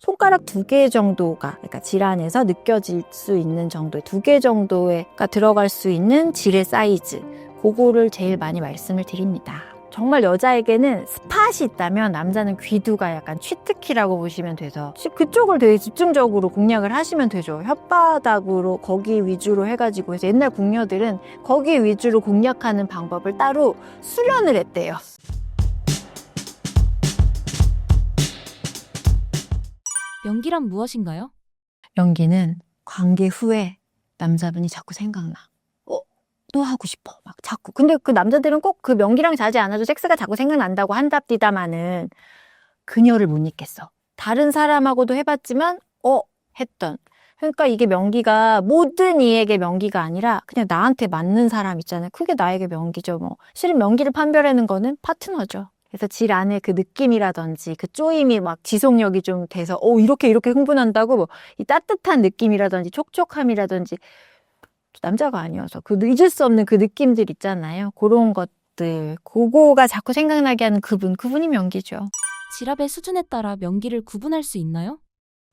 손가락 2개 정도가, 그러니까 질환에서 느껴질 수 있는 정도의 2개 정도가 들어갈 수 있는 질의 사이즈, 그거를 제일 많이 말씀을 드립니다. 정말 여자에게는 스팟이 있다면 남자는 귀두가 약간 취특기라고 보시면 돼서 그쪽을 되게 집중적으로 공략을 하시면 되죠. 혓바닥으로 거기 위주로 해가지고 해서 옛날 궁녀들은 거기 위주로 공략하는 방법을 따로 수련을 했대요. 연기란 무엇인가요? 연기는 관계 후에 남자분이 자꾸 생각나. 또 하고 싶어. 막 자꾸. 근데 그 남자들은 꼭 그 명기랑 자지 않아도 섹스가 자꾸 생각난다고 한답디다마는 그녀를 못 잊겠어. 다른 사람하고도 해봤지만 했던. 그러니까 이게 명기가 모든 이에게 명기가 아니라 그냥 나한테 맞는 사람 있잖아요. 그게 나에게 명기죠. 뭐 실은 명기를 판별하는 거는 파트너죠. 그래서 질 안에 그 느낌이라든지 그 쪼임이 막 지속력이 좀 돼서 이렇게 흥분한다고 뭐 이 따뜻한 느낌이라든지 촉촉함이라든지 남자가 아니어서 그 잊을 수 없는 그 느낌들 있잖아요. 그런 것들, 그거가 자꾸 생각나게 하는 그분이 명기죠. 지압의 수준에 따라 명기를 구분할 수 있나요?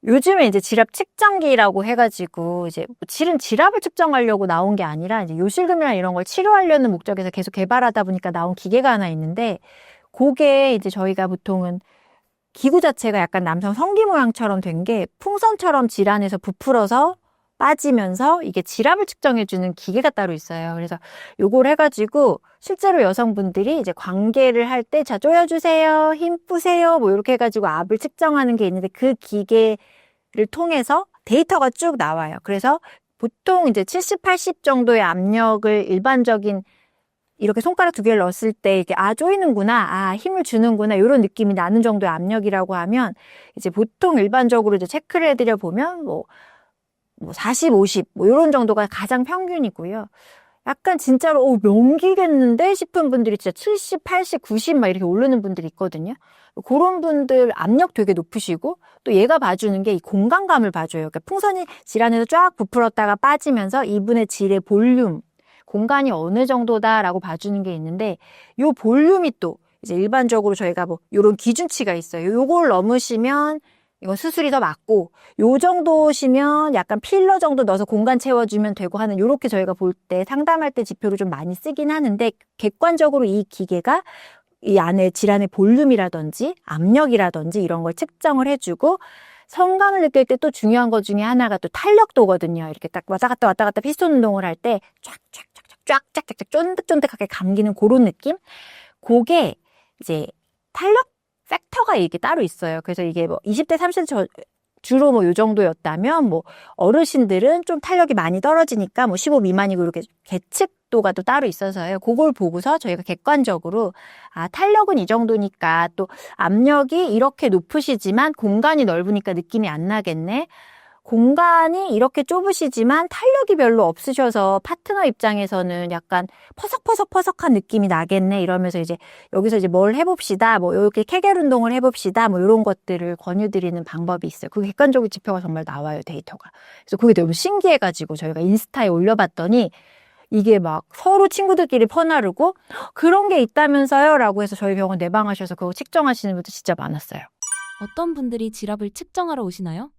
요즘에 이제 지압 측정기라고 해가지고 이제 질은 지압을 측정하려고 나온 게 아니라 이제 요실금이나 이런 걸 치료하려는 목적에서 계속 개발하다 보니까 나온 기계가 하나 있는데, 그게 이제 저희가 보통은 기구 자체가 약간 남성 성기 모양처럼 된 게 풍선처럼 질환에서 부풀어서 빠지면서 이게 질압을 측정해주는 기계가 따로 있어요. 그래서 요걸 해가지고 실제로 여성분들이 이제 관계를 할 때 자 조여주세요, 힘 뿌세요, 뭐 이렇게 해가지고 압을 측정하는 게 있는데 그 기계를 통해서 데이터가 쭉 나와요. 그래서 보통 이제 70, 80 정도의 압력을 일반적인 이렇게 손가락 2개를 넣었을 때 이게 조이는구나, 힘을 주는구나 이런 느낌이 나는 정도의 압력이라고 하면 이제 보통 일반적으로 이제 체크를 해드려 보면 뭐 40, 50, 이런 정도가 가장 평균이고요. 약간 진짜로, 명기겠는데 싶은 분들이 진짜 70, 80, 90 막 이렇게 오르는 분들이 있거든요. 그런 분들 압력 되게 높으시고, 또 얘가 봐주는 게 이 공간감을 봐줘요. 그러니까 풍선이 질 안에서 쫙 부풀었다가 빠지면서 이분의 질의 볼륨, 공간이 어느 정도다라고 봐주는 게 있는데, 요 볼륨이 또 이제 일반적으로 저희가 뭐 요런 기준치가 있어요. 요걸 넘으시면 이건 수술이 더 맞고, 요 정도시면 약간 필러 정도 넣어서 공간 채워주면 되고 하는, 요렇게 저희가 볼 때 상담할 때 지표를 좀 많이 쓰긴 하는데, 객관적으로 이 기계가 이 안에 질환의 볼륨이라든지 압력이라든지 이런 걸 측정을 해주고, 성감을 느낄 때 또 중요한 것 중에 하나가 또 탄력도거든요. 이렇게 딱 왔다 갔다 피스톤 운동을 할 때 쫙쫙쫙쫙 쫀득쫀득하게 감기는 그런 느낌? 그게 이제 탄력 팩터가 이게 따로 있어요. 그래서 이게 뭐 20대, 30대 주로 뭐 요 정도였다면, 뭐 어르신들은 좀 탄력이 많이 떨어지니까 뭐 15 미만이고 이렇게 계측도가 또 따로 있어서요. 그걸 보고서 저희가 객관적으로 탄력은 이 정도니까, 또 압력이 이렇게 높으시지만 공간이 넓으니까 느낌이 안 나겠네. 공간이 이렇게 좁으시지만 탄력이 별로 없으셔서 파트너 입장에서는 약간 퍼석퍼석한 느낌이 나겠네, 이러면서 이제 여기서 이제 뭘 해봅시다, 뭐 이렇게 케겔 운동을 해봅시다, 뭐 이런 것들을 권유드리는 방법이 있어요. 그 객관적인 지표가 정말 나와요, 데이터가. 그래서 그게 너무 신기해가지고 저희가 인스타에 올려봤더니 이게 막 서로 친구들끼리 퍼나르고 그런 게 있다면서요? 라고 해서 저희 병원 내방하셔서 그거 측정하시는 분들 진짜 많았어요. 어떤 분들이 지압을 측정하러 오시나요?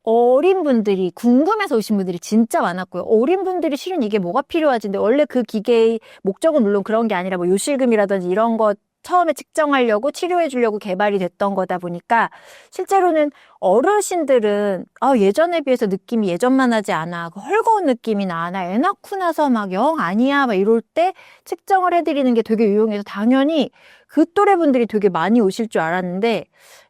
어린 분들이 궁금해서 오신 분들이 진짜 많았고요. 어린 분들이 실은 이게 뭐가 필요하지? 근데 원래 그 기계의 목적은 물론 그런 게 아니라 뭐 요실금이라든지 이런 거 처음에 측정하려고 치료해 주려고 개발이 됐던 거다 보니까, 실제로는 어르신들은 예전에 비해서 느낌이 예전만 하지 않아, 그 헐거운 느낌이 나 애 낳고 나서 막 영 아니야 막 이럴 때 측정을 해드리는 게 되게 유용해서 당연히 그 또래 분들이 되게 많이 오실 줄 알았는데,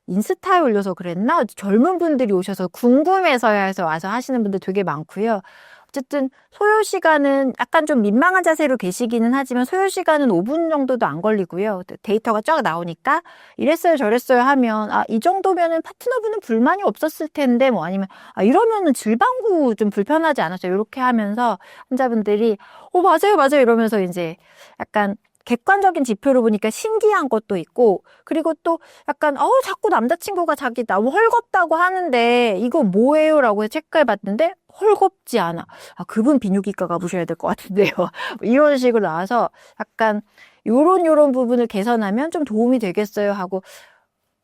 인스타에 올려서 그랬나? 젊은 분들이 오셔서 궁금해서야 해서 와서 하시는 분들 되게 많고요. 어쨌든 소요 시간은 약간 좀 민망한 자세로 계시기는 하지만 소요 시간은 5분 정도도 안 걸리고요. 데이터가 쫙 나오니까 이랬어요 저랬어요 하면 이 정도면은 파트너분은 불만이 없었을 텐데, 뭐 아니면 이러면은 질방구 좀 불편하지 않았어요, 이렇게 하면서 환자분들이 맞아요 이러면서 이제 약간 객관적인 지표로 보니까 신기한 것도 있고, 그리고 또 약간 자꾸 남자친구가 자기 너무 헐겁다고 하는데 이거 뭐예요? 라고 해서 체크해봤는데 헐겁지 않아. 그분 비뇨기과 가보셔야 될 것 같은데요. 이런 식으로 나와서 약간 요런 부분을 개선하면 좀 도움이 되겠어요 하고,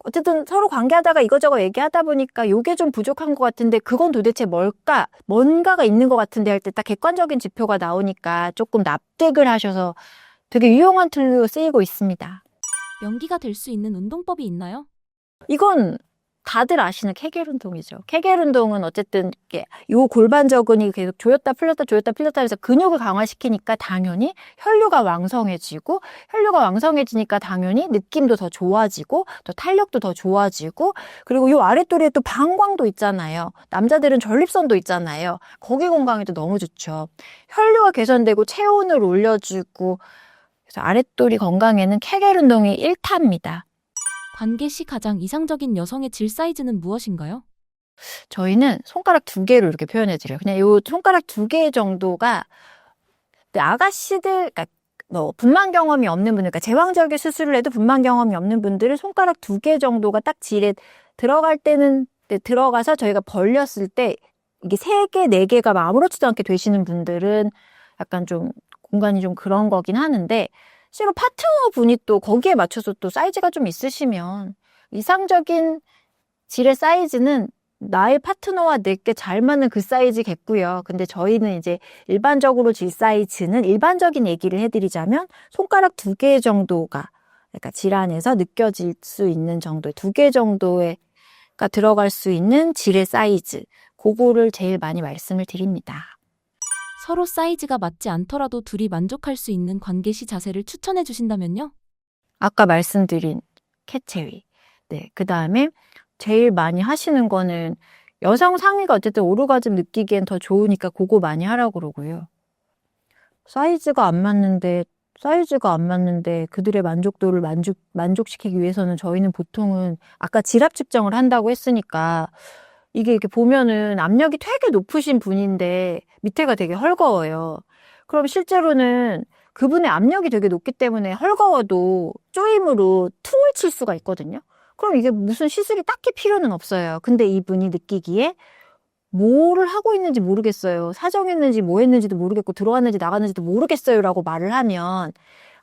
어쨌든 서로 관계하다가 이거저거 얘기하다 보니까 요게 좀 부족한 것 같은데 그건 도대체 뭘까? 뭔가가 있는 것 같은데 할 때 딱 객관적인 지표가 나오니까 조금 납득을 하셔서 되게 유용한 툴로 쓰이고 있습니다. 명기가 될 수 있는 운동법이 있나요? 이건 다들 아시는 케겔 운동이죠. 케겔 운동은 어쨌든 이게 요 골반 저근이 계속 조였다 풀렸다 조였다 풀렸다 해서 근육을 강화시키니까 당연히 혈류가 왕성해지고 혈류가 왕성해지니까 당연히 느낌도 더 좋아지고 또 탄력도 더 좋아지고 그리고 요 아랫도리에 또 방광도 있잖아요. 남자들은 전립선도 있잖아요. 거기 건강에도 너무 좋죠. 혈류가 개선되고 체온을 올려주고 그래서 아랫도리 건강에는 케겔 운동이 1타입니다. 관계 시 가장 이상적인 여성의 질 사이즈는 무엇인가요? 저희는 손가락 2개로 이렇게 표현해드려요. 그냥 요 손가락 2개 정도가 아가씨들, 그러니까 뭐 분만 경험이 없는 분들, 그러니까 제왕절개 수술을 해도 분만 경험이 없는 분들은 손가락 2개 정도가 딱 질에 들어갈 때는 들어가서 저희가 벌렸을 때 이게 3개, 4개가 아무렇지도 않게 되시는 분들은 약간 좀 공간이 좀 그런 거긴 하는데 실은 파트너 분이 또 거기에 맞춰서 또 사이즈가 좀 있으시면 이상적인 질의 사이즈는 나의 파트너와 내게 잘 맞는 그 사이즈겠고요. 근데 저희는 이제 일반적으로 질 사이즈는 일반적인 얘기를 해드리자면 손가락 2개 정도가 그러니까 질 안에서 느껴질 수 있는 정도의 2개 정도가 들어갈 수 있는 질의 사이즈 그거를 제일 많이 말씀을 드립니다. 서로 사이즈가 맞지 않더라도 둘이 만족할 수 있는 관계 시 자세를 추천해 주신다면요? 아까 말씀드린 캣체위. 네, 그 다음에 제일 많이 하시는 거는 여성 상위가 어쨌든 오르가즘 느끼기엔 더 좋으니까 그거 많이 하라고 그러고요. 사이즈가 안 맞는데 그들의 만족도를 만족시키기 위해서는 저희는 보통은 아까 질압 측정을 한다고 했으니까 이게 이렇게 보면은 압력이 되게 높으신 분인데 밑에가 되게 헐거워요. 그럼 실제로는 그분의 압력이 되게 높기 때문에 헐거워도 조임으로 퉁을 칠 수가 있거든요. 그럼 이게 무슨 시술이 딱히 필요는 없어요. 근데 이분이 느끼기에 뭐를 하고 있는지 모르겠어요. 사정했는지 뭐 했는지도 모르겠고 들어왔는지 나갔는지도 모르겠어요 라고 말을 하면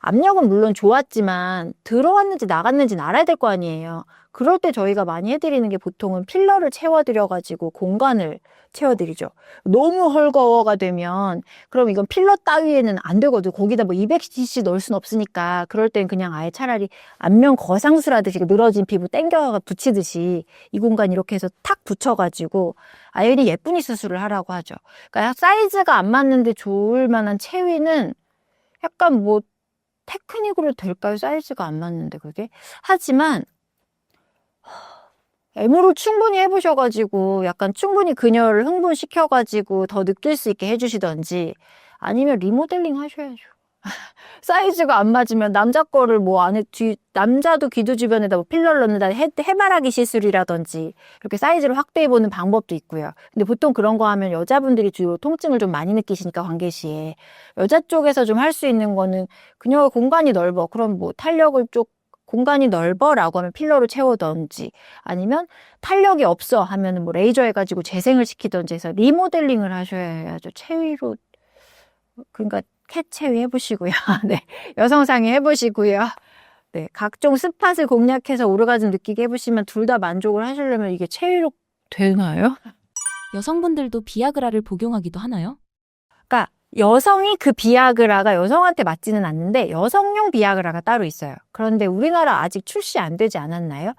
압력은 물론 좋았지만 들어왔는지 나갔는지는 알아야 될 거 아니에요. 그럴 때 저희가 많이 해드리는 게 보통은 필러를 채워드려가지고 공간을 채워드리죠. 너무 헐거워가 되면 그럼 이건 필러 따위에는 안 되거든. 거기다 뭐 200cc 넣을 순 없으니까 그럴 땐 그냥 아예 차라리 안면 거상술하듯이 늘어진 피부 땡겨 붙이듯이 이 공간 이렇게 해서 탁 붙여가지고 아연히 예쁜이 수술을 하라고 하죠. 그러니까 사이즈가 안 맞는데 좋을 만한 체위는 약간 뭐 테크닉으로 될까요? 사이즈가 안 맞는데 그게? 하지만 에모를 충분히 해보셔가지고 약간 충분히 그녀를 흥분시켜가지고 더 느낄 수 있게 해주시던지 아니면 리모델링 하셔야죠. 사이즈가 안 맞으면 남자 거를 뭐 안에 남자도 귀두 주변에다 뭐 필러를 넣는다 해바라기 시술이라든지 이렇게 사이즈를 확대해보는 방법도 있고요. 근데 보통 그런 거 하면 여자분들이 주로 통증을 좀 많이 느끼시니까 관계 시에 여자 쪽에서 좀 할 수 있는 거는 그녀가 공간이 넓어. 그럼 뭐 탄력을 공간이 넓어라고 하면 필러로 채우던지 아니면 탄력이 없어 하면은 뭐 레이저 해가지고 재생을 시키던지 해서 리모델링을 하셔야 하죠. 체위로 그러니까 캣체위 해보시고요. 네, 여성상의 해보시고요. 네, 각종 스팟을 공략해서 오르가즘 느끼게 해보시면 둘 다 만족을 하시려면 이게 체위로 되나요? 여성분들도 비아그라를 복용하기도 하나요? 그러니까 여성이 그 비아그라가 여성한테 맞지는 않는데 여성용 비아그라가 따로 있어요. 그런데 우리나라 아직 출시 안 되지 않았나요?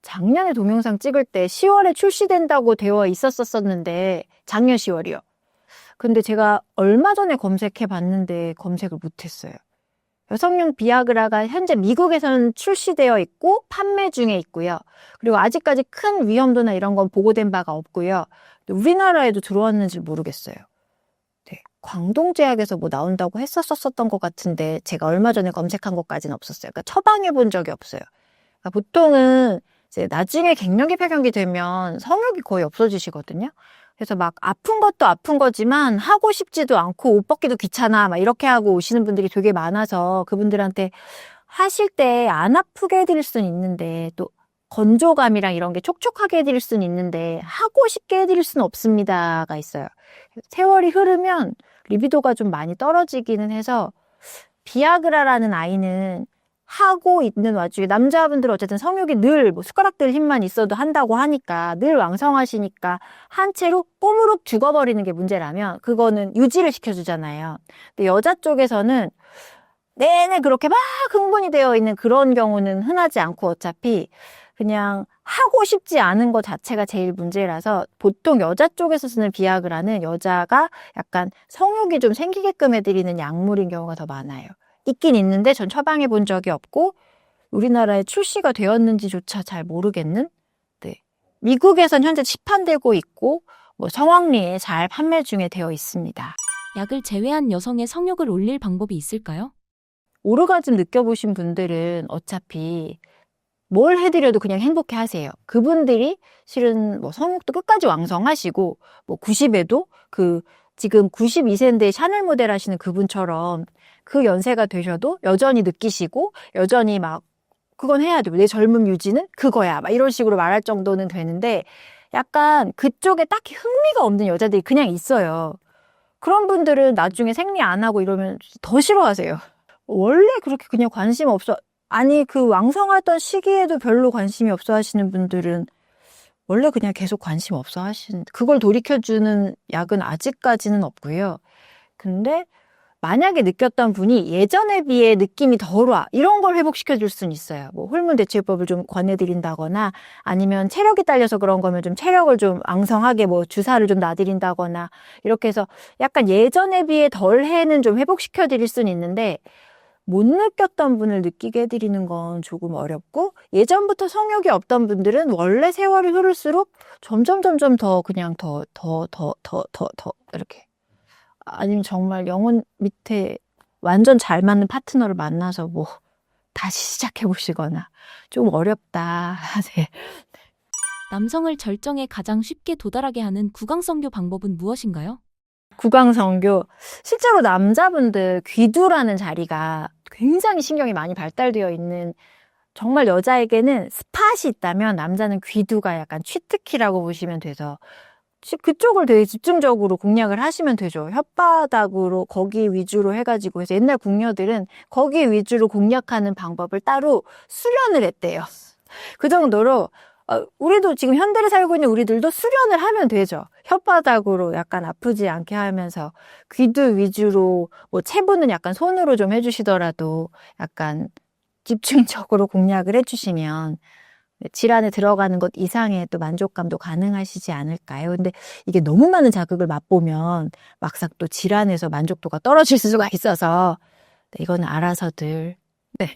작년에 동영상 찍을 때 10월에 출시된다고 되어 있었었는데 작년 10월이요. 근데 제가 얼마 전에 검색해 봤는데 검색을 못했어요. 여성용 비아그라가 현재 미국에서는 출시되어 있고 판매 중에 있고요. 그리고 아직까지 큰 위험도나 이런 건 보고된 바가 없고요. 우리나라에도 들어왔는지 모르겠어요. 네, 광동제약에서 뭐 나온다고 했었었던 것 같은데 제가 얼마 전에 검색한 것까지는 없었어요. 그러니까 처방해 본 적이 없어요. 그러니까 보통은 이제 나중에 갱년기 폐경기 되면 성욕이 거의 없어지시거든요. 그래서 막 아픈 것도 아픈 거지만 하고 싶지도 않고 옷 벗기도 귀찮아 막 이렇게 하고 오시는 분들이 되게 많아서 그분들한테 하실 때 안 아프게 해드릴 수는 있는데 또 건조감이랑 이런 게 촉촉하게 해드릴 수는 있는데 하고 싶게 해드릴 수는 없습니다가 있어요. 세월이 흐르면 리비도가 좀 많이 떨어지기는 해서 비아그라라는 아이는 하고 있는 와중에 남자분들은 어쨌든 성욕이 늘 뭐 숟가락들 힘만 있어도 한다고 하니까 늘 왕성하시니까 한 채로 꼬무룩 죽어버리는 게 문제라면 그거는 유지를 시켜주잖아요. 근데 여자 쪽에서는 내내 그렇게 막 흥분이 되어 있는 그런 경우는 흔하지 않고 어차피 그냥 하고 싶지 않은 것 자체가 제일 문제라서 보통 여자 쪽에서 쓰는 비아그라는 여자가 약간 성욕이 좀 생기게끔 해드리는 약물인 경우가 더 많아요. 있긴 있는데 전 처방해 본 적이 없고 우리나라에 출시가 되었는지조차 잘 모르겠는? 네. 미국에선 현재 시판되고 있고 뭐 성황리에 잘 판매 중에 되어 있습니다. 약을 제외한 여성의 성욕을 올릴 방법이 있을까요? 오르가즘 느껴보신 분들은 어차피 뭘 해드려도 그냥 행복해 하세요. 그분들이 실은 뭐 성욕도 끝까지 왕성하시고 뭐 90에도 지금 92세인데 샤넬 모델 하시는 그분처럼 그 연세가 되셔도 여전히 느끼시고 여전히 막 그건 해야 돼. 내 젊음 유지는 그거야. 막 이런 식으로 말할 정도는 되는데 약간 그쪽에 딱히 흥미가 없는 여자들이 그냥 있어요. 그런 분들은 나중에 생리 안 하고 이러면 더 싫어하세요. 원래 그렇게 그냥 관심 없어. 아니, 그 왕성하던 시기에도 별로 관심이 없어 하시는 분들은 원래 그냥 계속 관심 없어 하시는, 그걸 돌이켜주는 약은 아직까지는 없고요. 근데 만약에 느꼈던 분이 예전에 비해 느낌이 덜 와. 이런 걸 회복시켜줄 수는 있어요. 뭐 호르몬 대체법을 좀 권해드린다거나 아니면 체력이 딸려서 그런 거면 좀 체력을 좀 왕성하게 뭐 주사를 좀 놔드린다거나 이렇게 해서 약간 예전에 비해 덜 해는 좀 회복시켜드릴 수는 있는데 못 느꼈던 분을 느끼게 해드리는 건 조금 어렵고 예전부터 성욕이 없던 분들은 원래 세월이 흐를수록 점점 더 그냥 더 이렇게 아니면 정말 영혼 밑에 완전 잘 맞는 파트너를 만나서 뭐 다시 시작해 보시거나 좀 어렵다. 네. 남성을 절정에 가장 쉽게 도달하게 하는 구강성교 방법은 무엇인가요? 구강성교 실제로 남자분들 귀두라는 자리가 굉장히 신경이 많이 발달되어 있는 정말 여자에게는 스팟이 있다면 남자는 귀두가 약간 취특기라고 보시면 돼서 그쪽을 되게 집중적으로 공략을 하시면 되죠. 혓바닥으로 거기 위주로 해가지고 해서 옛날 궁녀들은 거기 위주로 공략하는 방법을 따로 수련을 했대요. 그 정도로 우리도 지금 현대를 살고 있는 우리들도 수련을 하면 되죠. 혓바닥으로 약간 아프지 않게 하면서 귀두 위주로 뭐 체부는 약간 손으로 좀 해주시더라도 약간 집중적으로 공략을 해주시면 질환에 들어가는 것 이상의 또 만족감도 가능하시지 않을까요? 근데 이게 너무 많은 자극을 맛보면 막상 또 질환에서 만족도가 떨어질 수가 있어서 네, 이건 알아서들 네.